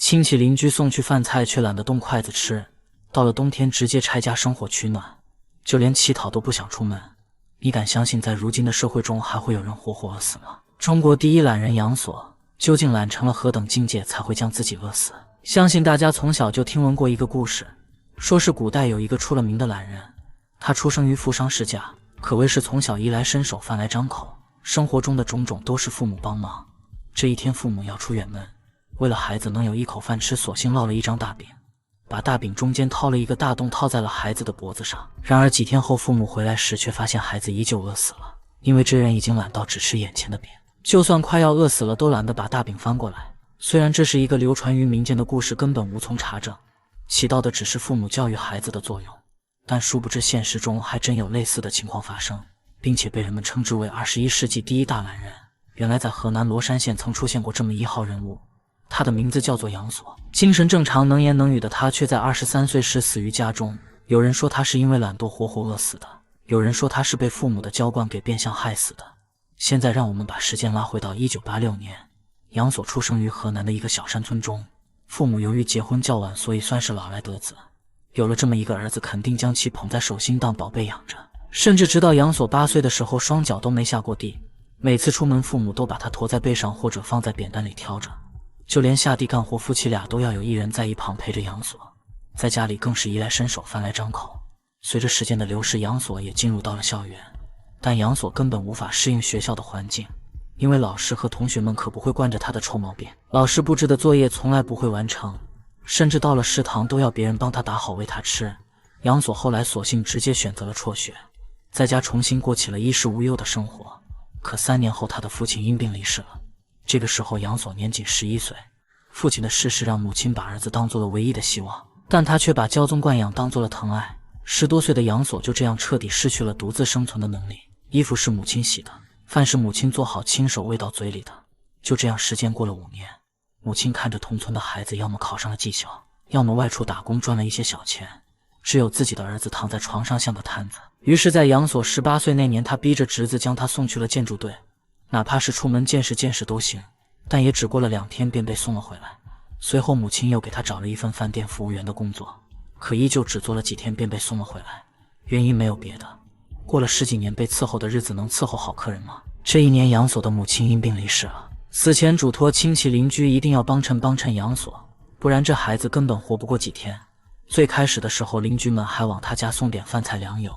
親戚鄰居送去飯菜，卻懶得動筷子吃。到了冬天，直接拆家生火取暖，就連乞討都不想出門。你敢相信，在如今的社會中，還會有人活活餓死嗎？中國第一懶人楊索，究竟懶成了何等境界，才會將自己餓死？相信大家從小就聽聞過一個故事，說是古代有一個出了名的懶人，他出生於富商世家，可謂是從小衣來伸手飯來張口，生活中的種種都是父母幫忙。這一天，父母要出遠門，為了孩子能有一口飯吃，索性烙了一張大餅，把大餅中间掏了一個大洞，套在了孩子的脖子上。然而幾天後，父母回來時卻發現孩子依舊餓死了，因為這人已經懶到只吃眼前的餅，就算快要餓死了，都懶得把大餅翻過來。雖然這是一個流傳於民間的故事，根本無從查證，起到的只是父母教育孩子的作用，但殊不知現實中還真有類似的情況發生，並且被人們稱之為21世紀第一大懶人。原來在河南羅山縣曾出現過這麼一號人物，他的名字叫做楊索。精神正常、能言能語的他，卻在23歲時死於家中。有人說他是因為懶惰活活餓死的，有人說他是被父母的嬌慣給變相害死的。現在讓我們把時間拉回到1986年，楊索出生於河南的一個小山村中，父母由於結婚較晚，所以算是老來得子。有了這麼一個兒子，肯定將其捧在手心當寶貝養着，甚至直到楊索8歲的時候，雙腳都沒下過地。每次出門，父母都把他馱在背上或者放在扁擔裡挑着，就連下地幹活，夫妻倆都要有一人在一旁陪着楊索。在家裡更是衣來伸手飯來張口。隨着時間的流逝，楊索也進入到了校園，但楊索根本無法適應學校的環境，因為老師和同學們可不會慣着他的臭毛病，老師布置的作業從來不會完成，甚至到了食堂都要別人幫他打好餵他吃。楊索後來索性直接選擇了輟學，在家重新過起了衣食無憂的生活。可3年後，他的父親因病離世了。這個時候，楊索年僅11歲。父親的逝世讓母親把兒子當做了唯一的希望，但他卻把嬌縱慣養當做了疼愛。10多歲的楊索就這樣徹底失去了獨自生存的能力。衣服是母親洗的，飯是母親做好親手餵到嘴裡的。就這樣，時間過了5年，母親看着同村的孩子要麼考上了技校，要麼外出打工賺了一些小錢，只有自己的兒子躺在床上像個癱子。於是在楊索18歲那年，他逼着侄子將他送去了建築隊，哪怕是出门見识都行，但也只過了2天便被送了回来。隨後母親又給他找了一份飯店服務員的工作，可依舊只做了幾天便被送了回来。原因沒有別的，過了10幾年，被伺候的日子能伺候好客人嗎？這一年，楊索的母親因病離世了，死前囑托親戚鄰居一定要幫襯楊索，不然這孩子根本活不過幾天。最開始的時候，鄰居們還往他家送點飯菜糧油，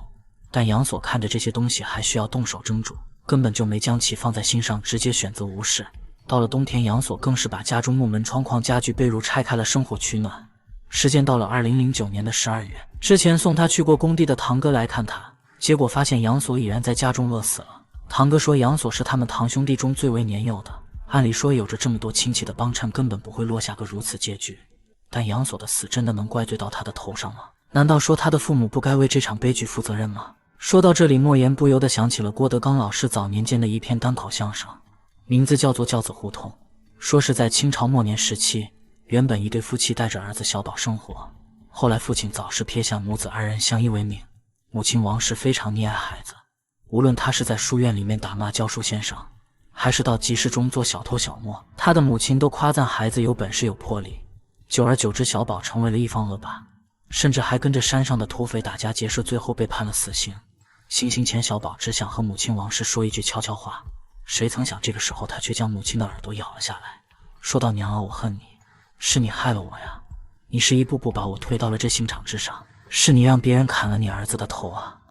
但楊索看着這些東西還需要動手蒸煮，根本就沒將其放在心上，直接選擇無視。到了冬天，杨索更是把家中木門、窗框、家具、被褥拆開了生火取暖。時間到了2009年的12月，之前送他去過工地的堂哥來看他，結果發現楊索已然在家中餓死了。堂哥說，楊索是他們堂兄弟中最為年幼的，按理說有着這麼多親戚的幫襯，根本不會落下個如此結局。但楊索的死真的能怪罪到他的頭上嗎？難道說他的父母不該為這場悲劇負責任嗎？說到這裡，莫言不由得想起了郭德綱老師早年間的一篇單口相聲，名字叫做《教子胡同》。說是在清朝末年時期，原本一對夫妻帶着兒子小寶生活，後來父親早逝，撇下母子2人相依為命。母親王氏非常溺愛孩子，無論他是在書院裡面打罵教書先生，還是到集市中做小偷小摸，他的母親都誇讚孩子有本事有魄力。久而久之，小寶成為了一方惡霸，甚至還跟着山上的土匪打家劫舍，最後被判了死刑。行刑前，小宝只想和母親王氏說一句悄悄話，誰曾想這個時候他卻將母親的耳朵咬了下来，說道：“娘啊，我恨你，是你害了我呀！你是一步步把我推到了这刑场之上，是你讓別人砍了你兒子的頭啊！”